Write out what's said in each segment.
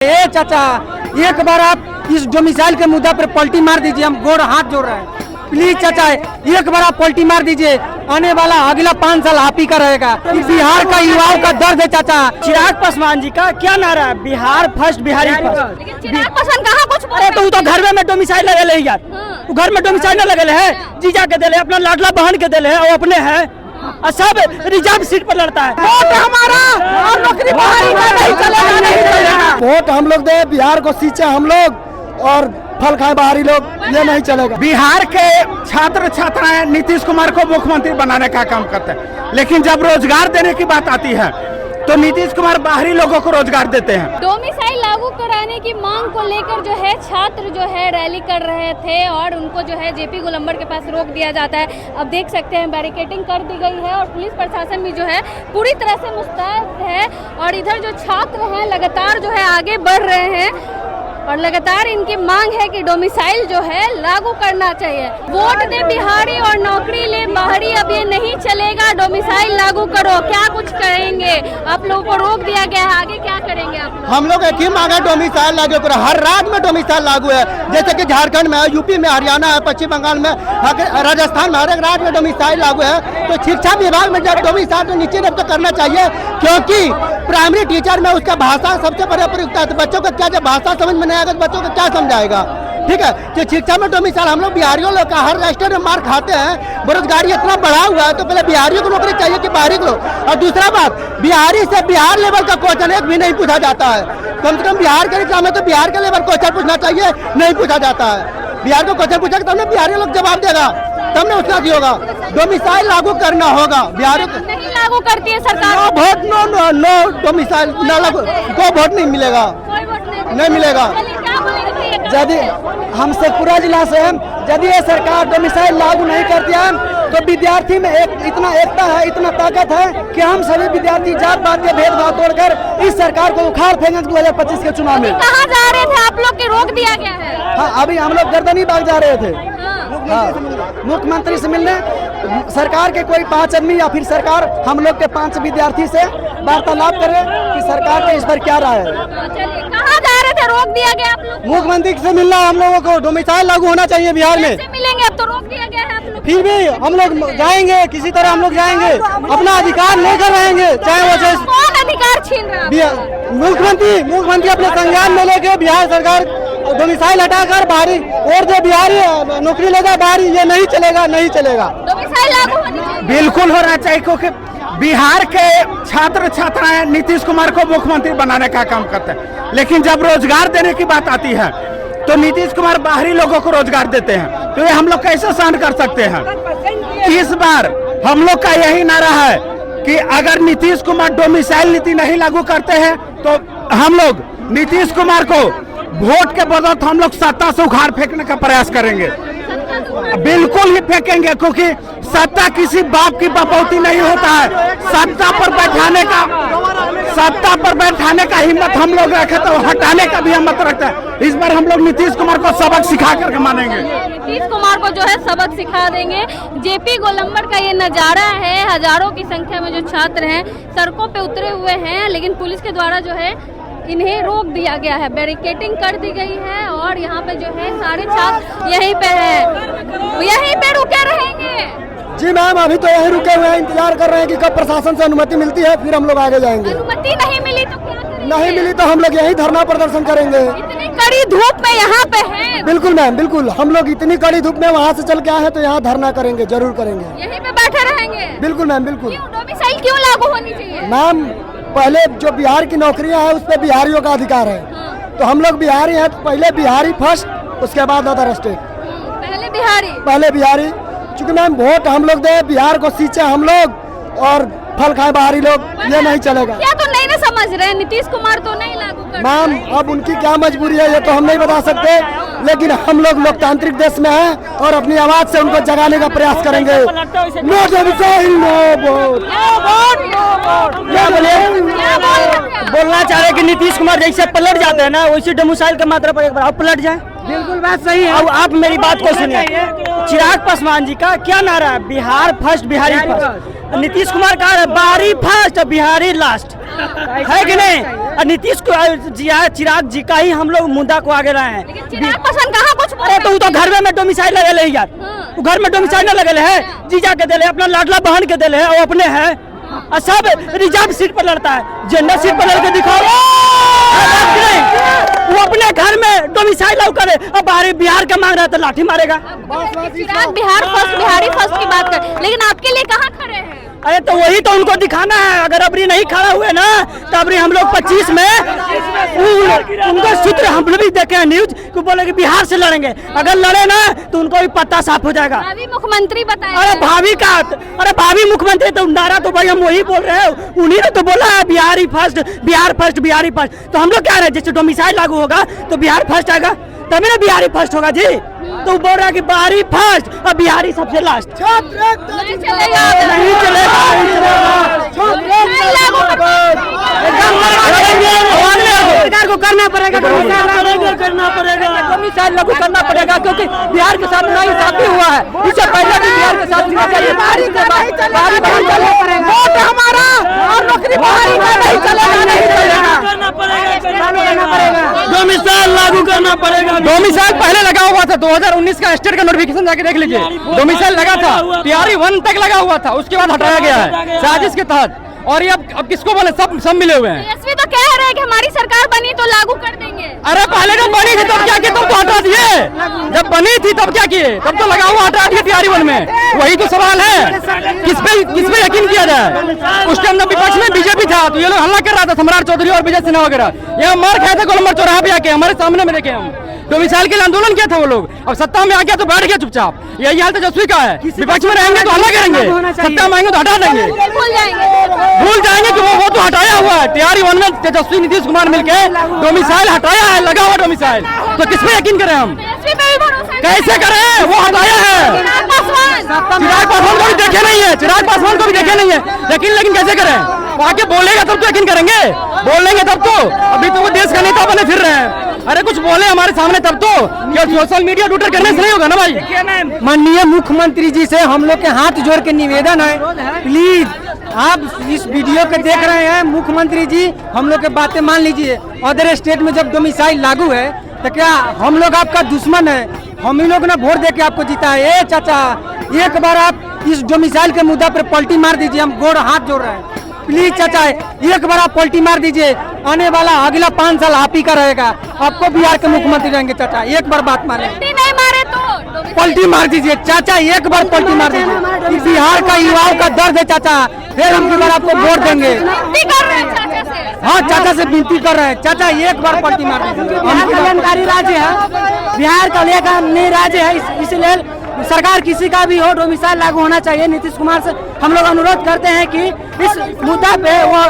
ए चाचा, एक बार आप इस डोमिसाइल के मुद्दा पर पलटी मार दीजिए, हम गोड़ हाथ जोड़ रहे हैं। प्लीज चाचा, एक बार आप पलटी मार दीजिए, आने वाला अगला 5 साल आप ही का रहेगा। बिहार का युवाओं का दर्द है चाचा। चिराग पासवान जी का क्या नारा है? Bihar first, Bihari first. लेकिन चिराग पासवान कहाँ कुछ अरे तो वो तो घर में डोमिसाइल लगे है यार, वो घर में डोमिसाइल न लगे है, जीजा के दिले, अपना लाडला बहन के दिले है, वो अपने है और सब रिजर्व सीट पर लड़ता है। वोट हमारा और नौकरी बाहरी का नहीं चलेगा, नहीं चलेगा। वोट हम लोग दे, बिहार को सींचे हम लोग और फल खाए बाहरी लोग, ये नहीं चलेगा। बिहार के छात्र छात्राएं नीतीश कुमार को मुख्यमंत्री बनाने का काम करते हैं, लेकिन जब रोजगार देने की बात आती है तो नीतीश कुमार बाहरी लोगों को रोजगार देते हैं। डोमिसाइल लागू कराने की मांग को लेकर जो है छात्र जो है रैली कर रहे थे और उनको जो है जेपी गोलंबर के पास रोक दिया जाता है। अब देख सकते हैं बैरिकेडिंग कर दी गई है और पुलिस प्रशासन भी जो है पूरी तरह से मुस्तैद है और इधर जो छात्र हैं लगातार जो है आगे बढ़ रहे हैं और लगातार इनकी मांग है कि डोमिसाइल जो है लागू करना चाहिए। वोट दे बिहारी और नौकरी ले बाहरी, अब ये नहीं चलेगा, डोमिसाइल लागू करो। क्या कुछ करेंगे? आप लोगों को रोक दिया गया है, आगे क्या करेंगे आप लोग? हम लोग एक ही मांग है, डोमिसाइल लागू करो। हर राज्य में डोमिसाइल लागू है, जैसे कि झारखंड में है, यूपी में, हरियाणा है, पश्चिम बंगाल में, राजस्थान में, हर एक राज्य में डोमिसाइल लागू है। तो शिक्षा विभाग में जब डोमिसाइल तो निश्चित रूप से करना चाहिए, क्योंकि प्राइमरी टीचर में उसका भाषा सबसे बड़ा प्रयुक्त है। तो बच्चों को क्या, जब भाषा समझ में नहीं आएगा तो बच्चों को क्या समझाएगा? ठीक है, तो शिक्षा में डोमिसाइल हम लोग बिहारियों लोग का हर रजिस्टर में मार खाते हैं, बेरोजगारी इतना बढ़ा हुआ है, तो पहले बिहारियों को नौकरी चाहिए कि बाहरी को? और दूसरा बात, बिहारी से बिहार लेवल का क्वेश्चन एक भी नहीं पूछा जाता है। कम से कम बिहार के एग्जाम में तो बिहार के लेवल क्वेश्चन पूछना चाहिए, नहीं पूछा जाता है। बिहार को क्वेश्चन पूछा तब ना बिहारी लोग जवाब देगा, तब ना उसका भी होगा। डोमिसाइल लागू करना होगा बिहार को। नहीं लागू करती है सरकार। No vote, no no no domicile ना लागू, को वोट नहीं मिलेगा, कोई वोट नहीं मिलेगा। चलिए, क्या बोलेंगे? यदि हम शेखपुरा जिला से हैं, यदि ये सरकार डोमिसाइल लागू नहीं करती है तो विद्यार्थी में इतना एकता है, इतना ताकत है कि हम सभी विद्यार्थी जात पात के भेदभाव तोड़कर इस सरकार को उखाड़ फेंकेंगे 2025 के चुनाव में। कहाँ जा रहे थे आप लोग के? रोक दिया गया है। हाँ, अभी हम लोग गर्दनी बाग जा रहे थे, हाँ, मुख्यमंत्री से मिलने। सरकार के कोई 5 आदमी या फिर सरकार हम लोग के 5 विद्यार्थी से वार्तालाप करे कि सरकार के इस पर क्या राय है। चलिए, कहाँ जा रहे थे? रोक दिया गया आप लोग? मुख्यमंत्री से मिलना हम लोगों को, डोमिसाइल लागू होना चाहिए बिहार में। कैसे मिलेंगे? अब तो रोक दिया गया है आप लोग। फिर भी हम लोग जाएंगे, किसी तरह हम लोग जाएंगे, अपना अधिकार लेकर रहेंगे, चाहे वो जैसे कौन अधिकार छीन रहा है? मुख्यमंत्री अपने संज्ञान में लेके बिहार सरकार डोमिसाइल हटाकर बाहरी और जो बिहारी नौकरी लेगा बाहरी, ये नहीं चलेगा, नहीं चलेगा। डोमिसाइल लागू होनी चाहिए। बिल्कुल होना चाहिए, क्योंकि बिहार के छात्र छात्राएं नीतीश कुमार को मुख्यमंत्री बनाने का काम करते हैं, लेकिन जब रोजगार देने की बात आती है तो नीतीश कुमार बाहरी लोगों को रोजगार देते हैं। तो ये हम लोग कैसे सहन कर सकते हैं? इस बार हम लोग का यही नारा है कि अगर नीतीश कुमार डोमिसाइल नीति नहीं लागू करते हैं तो हम लोग नीतीश कुमार को वोट के बदौलत हम लोग सत्ता से उखाड़ फेंकने का प्रयास करेंगे। बिल्कुल ही फेंकेंगे, क्योंकि सत्ता किसी बाप की बपौती नहीं होता है। सत्ता पर बैठाने का हिम्मत हम लोग रखे तो हटाने का भी हिम्मत रखते हैं। इस बार हम लोग नीतीश कुमार को सबक सिखा करके मानेंगे। नीतीश कुमार को जो है सबक सिखा देंगे। जेपी गोलंबर का ये नजारा है, हजारों की संख्या में जो छात्र हैं सड़कों पे उतरे हुए हैं, लेकिन पुलिस के द्वारा जो है इन्हें रोक दिया गया है, बैरिकेडिंग कर दी गई है और यहाँ पे जो है सारे छात्र यहीं पे हैं, यहीं पे रुके रहेंगे। जी मैम, अभी तो यहीं रुके हुए हैं, इंतजार कर रहे हैं कि कब प्रशासन से अनुमति मिलती है, फिर हम लोग आगे जाएंगे। अनुमति नहीं मिली तो क्या करेंगे? नहीं मिली तो हम लोग यहीं धरना प्रदर्शन करेंगे। इतनी कड़ी धूप में यहाँ पे है। बिल्कुल मैम, बिल्कुल। हम लोग इतनी कड़ी धूप में वहाँ से चल के आए हैं तो यहाँ धरना करेंगे, जरूर करेंगे। यहीं पे बैठे रहेंगे? बिल्कुल मैम, बिल्कुल। क्यों डोमिसाइल क्यों लागू होनी चाहिए? मैम, पहले जो बिहार की नौकरियां हैं उस पर बिहारियों का अधिकार है, तो हम लोग बिहारी हैं तो पहले बिहारी फर्स्ट, उसके बाद अदर स्टेट। पहले बिहारी, क्योंकि मैम वोट हम लोग दे, बिहार को सींचे हम लोग और फल खाए बाहरी लोग, ये नहीं चलेगा। क्या तो नहीं ना समझ रहे? नीतीश कुमार तो नहीं लागू कर मैम, अब उनकी क्या मजबूरी है ये तो हम नहीं बता सकते, लेकिन हम लोग लोकतांत्रिक देश में हैं और अपनी आवाज से उनको जगाने का प्रयास करेंगे। No domicile, no vote. क्या बोलना चाह रहे कि नीतीश कुमार जैसे पलट जाते हैं ना, वैसे डोमिसाइल के मात्रा पर एक बार आप पलट जाए। बिल्कुल बात सही है। अब आप मेरी बात को सुनिए। चिराग पासवान जी का क्या नारा है? Bihar first, Bihari first. नीतीश कुमार का बाहरी फर्स्ट बिहारी लास्ट है कि नहीं? और नीतीश चिराग जी का ही हम लोग मुद्दा को आगे लाए हैं। चिराग पसंद कहाँ कुछ अरे तो वो तो घर में डोमिसाइल लगे है यार, वो घर में डोमिसाइल न लगे है, जीजा के दिले अपना लाडला बहन के दिले है, वो अपने है और सब रिजर्व सीट पर लड़ता है, जनरल सीट पर लड़के दिखाओ वो अपने घर में डोमिसाइल करे और बाहर बिहार का मांग रहा है तो लाठी मारेगा। चिराग बिहारी फर्स्ट की बात कर, लेकिन आपके लिए कहाँ खड़े हैं? अरे तो वही तो उनको दिखाना है, अगर अबरी नहीं खड़ा हुए ना तो अबरी हम लोग 25 में उनको सूत्र हम लोग भी देखे हैं न्यूज को बोले कि बिहार से लड़ेंगे, अगर लड़े ना तो उनको भी पत्ता साफ हो जाएगा। भावी मुख्यमंत्री बताए। अरे भावी मुख्यमंत्री तो नारा तो भाई हम वही बोल रहे हैं, उन्हीं ने तो बोला है बिहारी फर्स्ट बिहारी फर्स्ट, तो हम लोग क्या रहे जैसे डोमिसाइल लागू होगा तो बिहार फर्स्ट आएगा तभी ना बिहारी फर्स्ट होगा जी। तो बोल रहा है कि बाहरी फर्स्ट और बिहारी सबसे लास्ट। नहीं चलेगा, नहीं चलेगा। सरकार को करना पड़ेगा, डोमिसाइल लागू करना पड़ेगा क्योंकि बिहार के साथ नाइंसाफी हुआ है, इससे पहले भी बिहार के साथ हमारा और नौकरी बाहरी का नहीं चलेगा। डोमिसाइल लागू करना पड़ेगा। डोमिसाइल पहले लगा हुआ था 2019 का स्टेट का नोटिफिकेशन जाके देख लीजिए, डोमिसाइल लगा था, तिहारी 1 तक लगा हुआ था, उसके बाद हटाया गया है साजिश के तहत। और ये अब किसको बोले, सब मिले हुए हैं। बीएसपी तो कह रहे हैं कि हमारी सरकार बनी तो लागू कर देंगे। अरे पहले जब बनी थी तब क्या किए, तुम तो हटा दिए, जब बनी थी तब क्या किए, तब तो लगा हुआ हटा दिए तिहारी 1 में। वही तो सवाल है, किस पे यकीन किया जाए। उस टाइम विपक्ष में बीजेपी था तो ये लोग हल्ला कर रहा था, सम्राट चौधरी और विजय सिन्हा वगैरह, यहाँ मार खाए थे गोलंबर चौराहा पे आके, हमारे सामने में देखे हम। डोमिसाइल के लिए आंदोलन किया था वो लोग, अब सत्ता में आ गया तो बैठ गया चुपचाप। यही हाल तेजस्वी का है, विपक्ष में रहेंगे तो हल्ला करेंगे, सत्ता में आएंगे तो हटा देंगे, भूल जाएंगे कि वो तो हटाया हुआ है। तिहारी 1 में तेजस्वी नीतीश कुमार मिलके डोमिसाइल हटाया है, लगा हुआ डोमिसाइल, तो किस पे यकीन करें हम, कैसे करें? वो हटाया है। चिराग पासवान को भी देखे नहीं है, चिराग पासवान को भी देखे नहीं है, लेकिन कैसे करें? वो आके बोलेगा तब तो यकीन करेंगे, बोलेंगे तब तो। अभी तो वो देश का नेता बने फिर रहे हैं, अरे कुछ बोले हमारे सामने तब तो, क्या सोशल मीडिया ट्विटर करने से नहीं होगा ना भाई। माननीय मुख्यमंत्री जी से हम लोग के हाथ जोड़ के निवेदन है, प्लीज आप इस वीडियो के देख रहे हैं, मुख्यमंत्री जी हम लोग के बातें मान लीजिए। अदर स्टेट में जब डोमिसाइल लागू है तो क्या हम लोग आपका दुश्मन है? हम ही लोग ना वोट दे के आपको जीता है। ए चाचा, एक बार आप इस डोमिसाइल के मुद्दा पर पलटी मार दीजिए, हम गोड़ हाथ जोड़ रहे हैं, प्लीज चाचा एक बार आप पलटी मार दीजिए, आने वाला अगला 5 साल आप ही का रहेगा, आपको बिहार के मुख्यमंत्री रहेंगे। चाचा एक बार बात मारे, नहीं मारे तो पलटी मार दीजिए चाचा, एक बार पलटी मार दीजिए। बिहार का युवाओं का दर्द है चाचा, फिर हम बार आपको वोट देंगे। हाँ चाचा से विनती कर रहे हैं, चाचा एक बार पलटी मार दीजिए। हम कल्याणकारी राज्य है, बिहार का लेकर नई राज्य है, इसलिए सरकार किसी का भी हो डोमिसाइल लागू होना चाहिए। नीतीश कुमार से हम लोग अनुरोध करते हैं कि इस मुद्दा पे वो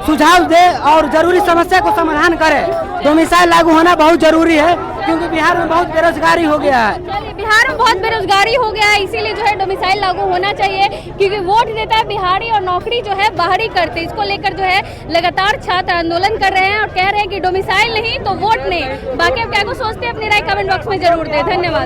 सुझाव दे और जरूरी समस्या को समाधान करे। डोमिसाइल लागू होना बहुत जरूरी है क्योंकि बिहार में बहुत बेरोजगारी हो गया है। बिहार में बहुत बेरोजगारी हो गया है, इसीलिए जो है डोमिसाइल लागू होना चाहिए, क्योंकि वोट देता है बिहारी और नौकरी जो है बाहरी करते। इसको लेकर जो है लगातार छात्र आंदोलन कर रहे हैं और कह रहे हैं कि डोमिसाइल नहीं तो वोट नहीं। बाकी आप क्या को सोचते हैं अपनी राय कमेंट बॉक्स में जरूर दें। धन्यवाद।